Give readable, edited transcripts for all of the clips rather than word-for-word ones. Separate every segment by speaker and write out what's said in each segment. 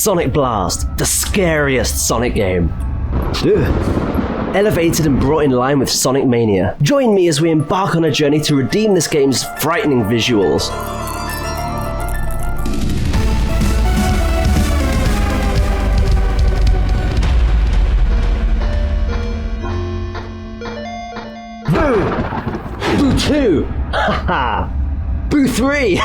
Speaker 1: Sonic Blast, the scariest Sonic game. Elevated and brought in line with Sonic Mania. Join me as we embark on a journey to redeem this game's frightening visuals. Boo! Boo 2! Haha! Boo 3!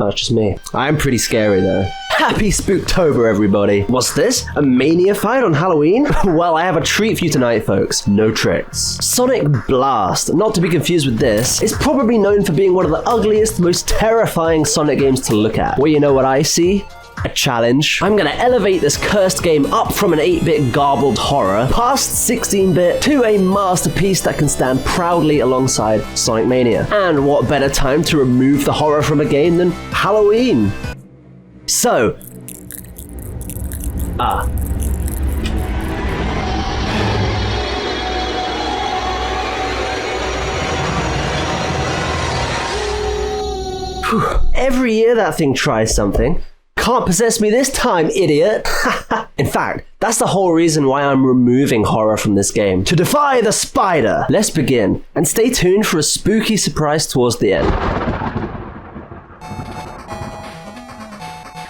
Speaker 1: Oh, it's just me. I'm pretty scary though. Happy Spooktober, everybody! What's this? A Maniafied on Halloween? Well, I have a treat for you tonight, folks. No tricks. Sonic Blast, not to be confused with this, is probably known for being one of the ugliest, most terrifying Sonic games to look at. Well, you know what I see? A challenge. I'm gonna elevate this cursed game up from an 8-bit garbled horror, past 16-bit, to a masterpiece that can stand proudly alongside Sonic Mania. And what better time to remove the horror from a game than Halloween? So, every year that thing tries something. Can't possess me this time, idiot! In fact, that's the whole reason why I'm removing horror from this game. To defy the spider! Let's begin, and stay tuned for a spooky surprise towards the end.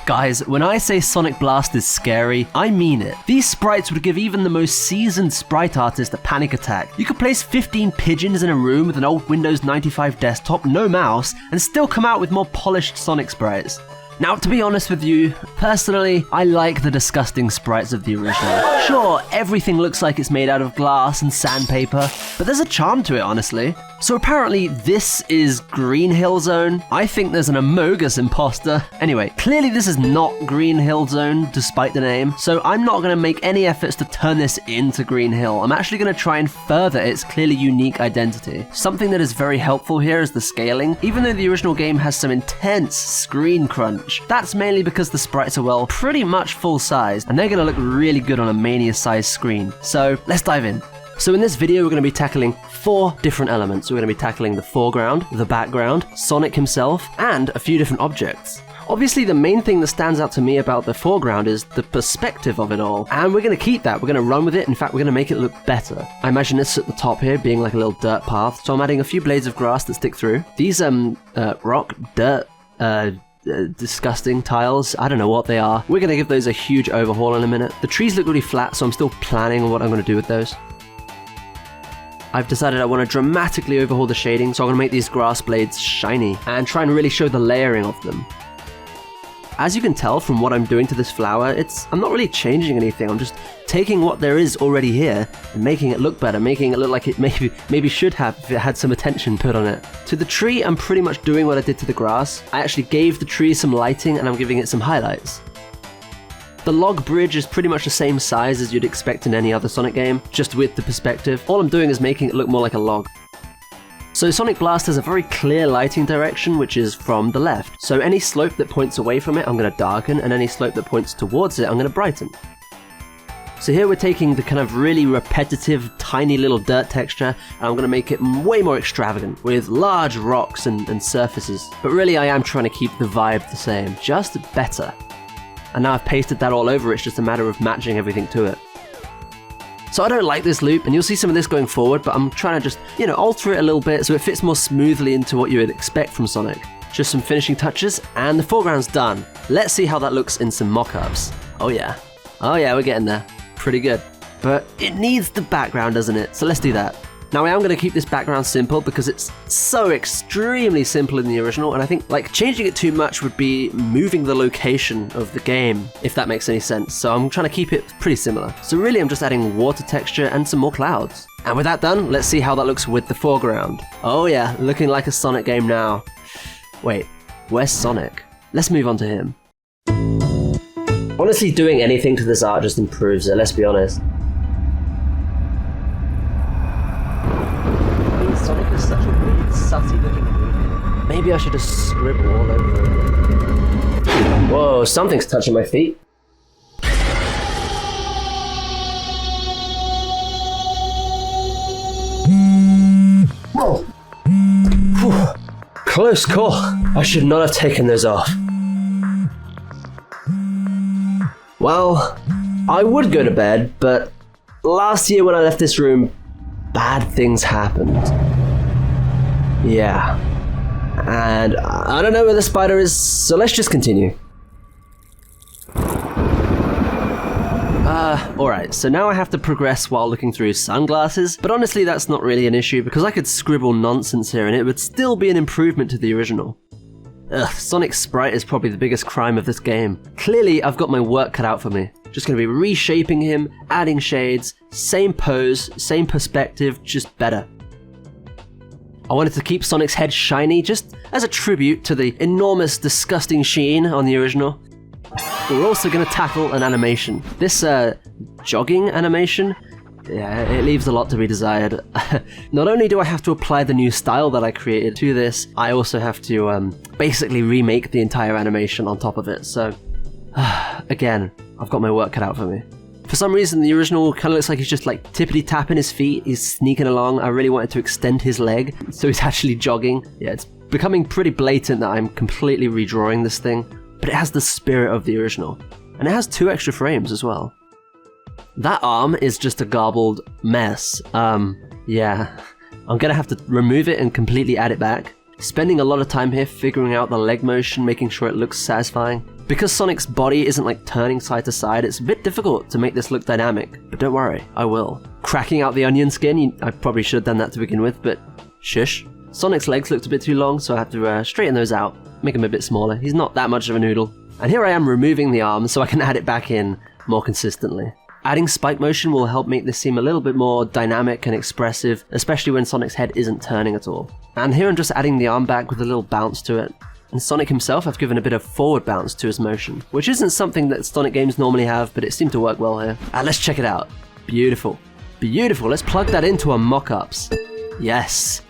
Speaker 1: Guys, when I say Sonic Blast is scary, I mean it. These sprites would give even the most seasoned sprite artist a panic attack. You could place 15 pigeons in a room with an old Windows 95 desktop, no mouse, and still come out with more polished Sonic sprites. Now, to be honest with you, personally, I like the disgusting sprites of the original. Sure, everything looks like it's made out of glass and sandpaper, but there's a charm to it, honestly. So apparently this is Green Hill Zone. I think there's an Amogus imposter. Anyway, clearly this is not Green Hill Zone, despite the name, so I'm not going to make any efforts to turn this into Green Hill. I'm actually going to try and further its clearly unique identity. Something that is very helpful here is the scaling. Even though the original game has some intense screen crunch, that's mainly because the sprites are, well, pretty much full-size, and they're going to look really good on a Mania-sized screen. So let's dive in. So in this video, we're going to be tackling 4 different elements. We're going to be tackling the foreground, the background, Sonic himself, and a few different objects. Obviously, the main thing that stands out to me about the foreground is the perspective of it all. And we're going to keep that. We're going to run with it. In fact, we're going to make it look better. I imagine this at the top here being like a little dirt path. So I'm adding a few blades of grass that stick through. These rock, dirt, disgusting tiles, I don't know what they are. We're going to give those a huge overhaul in a minute. The trees look really flat, so I'm still planning on what I'm going to do with those. I've decided I want to dramatically overhaul the shading, so I'm going to make these grass blades shiny and try and really show the layering of them. As you can tell from what I'm doing to this flower, I'm not really changing anything. I'm just taking what there is already here and making it look better, making it look like it maybe should have if it had some attention put on it. To the tree, I'm pretty much doing what I did to the grass. I actually gave the tree some lighting and I'm giving it some highlights. The log bridge is pretty much the same size as you'd expect in any other Sonic game, just with the perspective. All I'm doing is making it look more like a log. So Sonic Blast has a very clear lighting direction, which is from the left. So any slope that points away from it, I'm going to darken, and any slope that points towards it, I'm going to brighten. So here we're taking the kind of really repetitive, tiny little dirt texture, and I'm going to make it way more extravagant, with large rocks and surfaces. But really I am trying to keep the vibe the same, just better. And now I've pasted that all over, it's just a matter of matching everything to it. So I don't like this loop, and you'll see some of this going forward, but I'm trying to just, alter it a little bit so it fits more smoothly into what you would expect from Sonic. Just some finishing touches, and the foreground's done. Let's see how that looks in some mock-ups. Oh yeah, we're getting there. Pretty good. But it needs the background, doesn't it? So let's do that. Now I am going to keep this background simple because it's so extremely simple in the original, and I think changing it too much would be moving the location of the game, if that makes any sense. So I'm trying to keep it pretty similar. So really I'm just adding water texture and some more clouds. And with that done, let's see how that looks with the foreground. Oh yeah, looking like a Sonic game now. Wait, where's Sonic? Let's move on to him. Honestly, doing anything to this art just improves it, let's be honest. Sonic is such a weird, sussy looking movie. Maybe I should just scribble all over it. Whoa, something's touching my feet. Whoa! Whew. Close call. I should not have taken those off. Well, I would go to bed, but last year when I left this room, bad things happened. Yeah. And I don't know where the spider is, so let's just continue. Alright, so now I have to progress while looking through sunglasses, but honestly that's not really an issue because I could scribble nonsense here and it would still be an improvement to the original. Ugh, Sonic Sprite is probably the biggest crime of this game. Clearly I've got my work cut out for me. Just gonna be reshaping him, adding shades, same pose, same perspective, just better. I wanted to keep Sonic's head shiny just as a tribute to the enormous disgusting sheen on the original. We're also going to tackle an animation. This jogging animation, yeah, it leaves a lot to be desired. Not only do I have to apply the new style that I created to this, I also have to basically remake the entire animation on top of it. So, again, I've got my work cut out for me. For some reason, the original kind of looks like he's just like tippity-tapping his feet. He's sneaking along. I really wanted to extend his leg, so he's actually jogging. Yeah, it's becoming pretty blatant that I'm completely redrawing this thing. But it has the spirit of the original. And it has 2 extra frames as well. That arm is just a garbled mess. Yeah. I'm gonna have to remove it and completely add it back. Spending a lot of time here figuring out the leg motion, making sure it looks satisfying. Because Sonic's body isn't like turning side to side, it's a bit difficult to make this look dynamic. But don't worry, I will. Cracking out the onion skin, I probably should have done that to begin with, but shush. Sonic's legs looked a bit too long, so I have to straighten those out. Make him a bit smaller. He's not that much of a noodle. And here I am removing the arm so I can add it back in more consistently. Adding spike motion will help make this seem a little bit more dynamic and expressive, especially when Sonic's head isn't turning at all. And here I'm just adding the arm back with a little bounce to it. And Sonic himself, I've given a bit of forward bounce to his motion, which isn't something that Sonic games normally have, but it seemed to work well here. And let's check it out. Beautiful. Beautiful. Let's plug that into our mock-ups. Yes.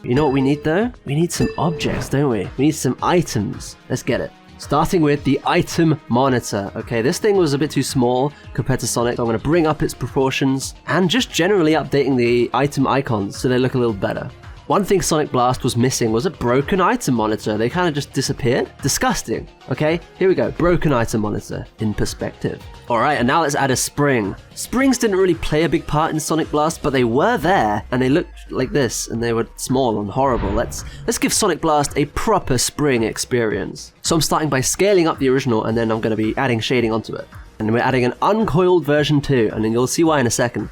Speaker 1: You know what we need though? We need some objects, don't we? We need some items. Let's get it. Starting with the item monitor. Okay, this thing was a bit too small compared to Sonic, so I'm going to bring up its proportions and just generally updating the item icons so they look a little better. One thing Sonic Blast was missing was a broken item monitor. They kind of just disappeared. Disgusting. Okay, here we go. Broken item monitor in perspective. Alright, and now let's add a spring. Springs didn't really play a big part in Sonic Blast, but they were there, and they looked like this, and they were small and horrible. Let's give Sonic Blast a proper spring experience. So I'm starting by scaling up the original, and then I'm going to be adding shading onto it. And we're adding an uncoiled version too, and then you'll see why in a second.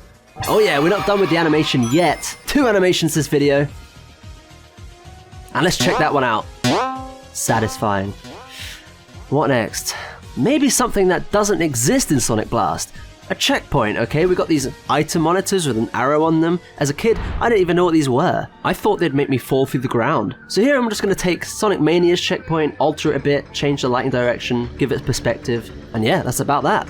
Speaker 1: Oh yeah, we're not done with the animation yet. 2 animations this video. And let's check that one out. Satisfying. What next? Maybe something that doesn't exist in Sonic Blast. A checkpoint, okay? We got these item monitors with an arrow on them. As a kid, I didn't even know what these were. I thought they'd make me fall through the ground. So here I'm just going to take Sonic Mania's checkpoint, alter it a bit, change the lighting direction, give it perspective, and yeah, that's about that.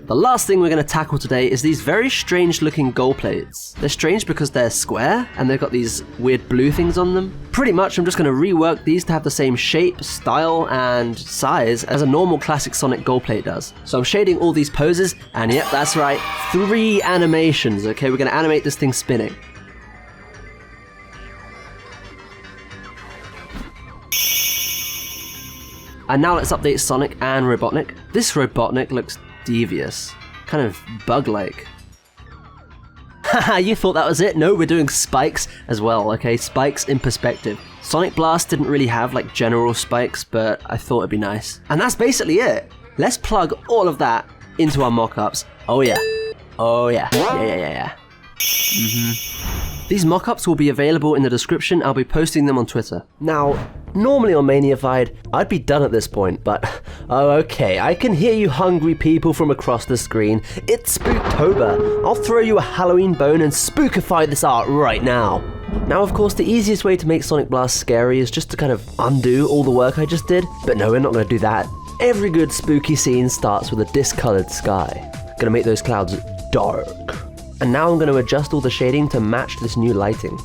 Speaker 1: The last thing we're going to tackle today is these very strange looking gold plates. They're strange because they're square and they've got these weird blue things on them. Pretty much I'm just going to rework these to have the same shape, style and size as a normal classic Sonic gold plate does. So I'm shading all these poses and yep, that's right, 3 animations, okay? We're going to animate this thing spinning. And now let's update Sonic and Robotnik. This Robotnik looks devious, kind of bug-like. Haha, you thought that was it? No, we're doing spikes as well, okay? Spikes in perspective. Sonic Blast didn't really have like general spikes, but I thought it'd be nice. And that's basically it. Let's plug all of that into our mock-ups. Oh yeah. Oh yeah. Yeah. These mock-ups will be available in the description. I'll be posting them on Twitter. Now, normally on Maniafied, I'd be done at this point, but oh okay, I can hear you hungry people from across the screen. It's Spooktober. I'll throw you a Halloween bone and spookify this art right now. Now of course the easiest way to make Sonic Blast scary is just to kind of undo all the work I just did, but no, we're not going to do that. Every good spooky scene starts with a discolored sky. Gonna make those clouds dark. And now I'm going to adjust all the shading to match this new lighting.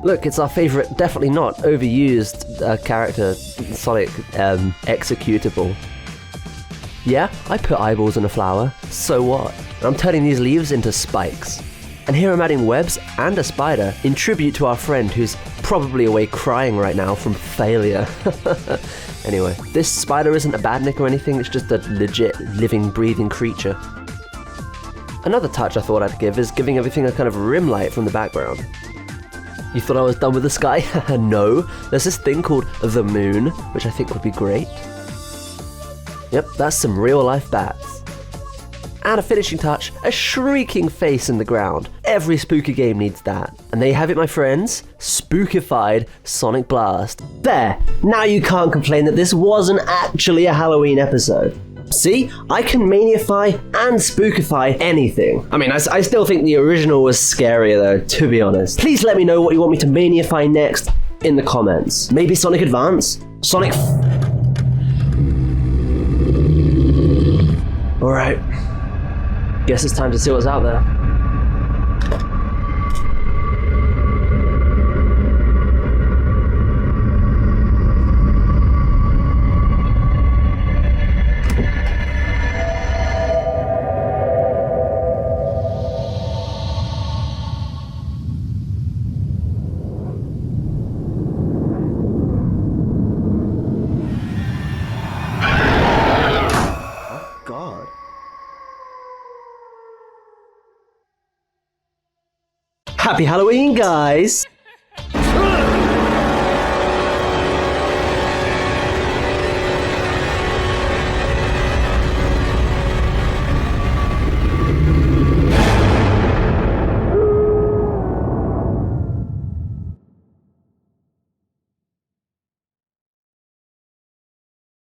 Speaker 1: Look, it's our favorite, definitely not overused character, Sonic executable. Yeah, I put eyeballs in a flower, so what? I'm turning these leaves into spikes. And here I'm adding webs and a spider in tribute to our friend who's probably away crying right now from failure. Anyway, this spider isn't a badnik or anything, it's just a legit living, breathing creature. Another touch I thought I'd give is giving everything a kind of rim light from the background. You thought I was done with the sky? No, there's this thing called the moon, which I think would be great. Yep, that's some real life bats. And a finishing touch, a shrieking face in the ground. Every spooky game needs that. And there you have it, my friends. Spookified Sonic Blast. There! Now you can't complain that this wasn't actually a Halloween episode. See? I can maniafy and spookify anything. I mean, I still think the original was scarier though, to be honest. Please let me know what you want me to maniafy next in the comments. Maybe Sonic Advance? Sonic... Alright. Guess it's time to see what's out there. Oh, God. Happy Halloween, guys!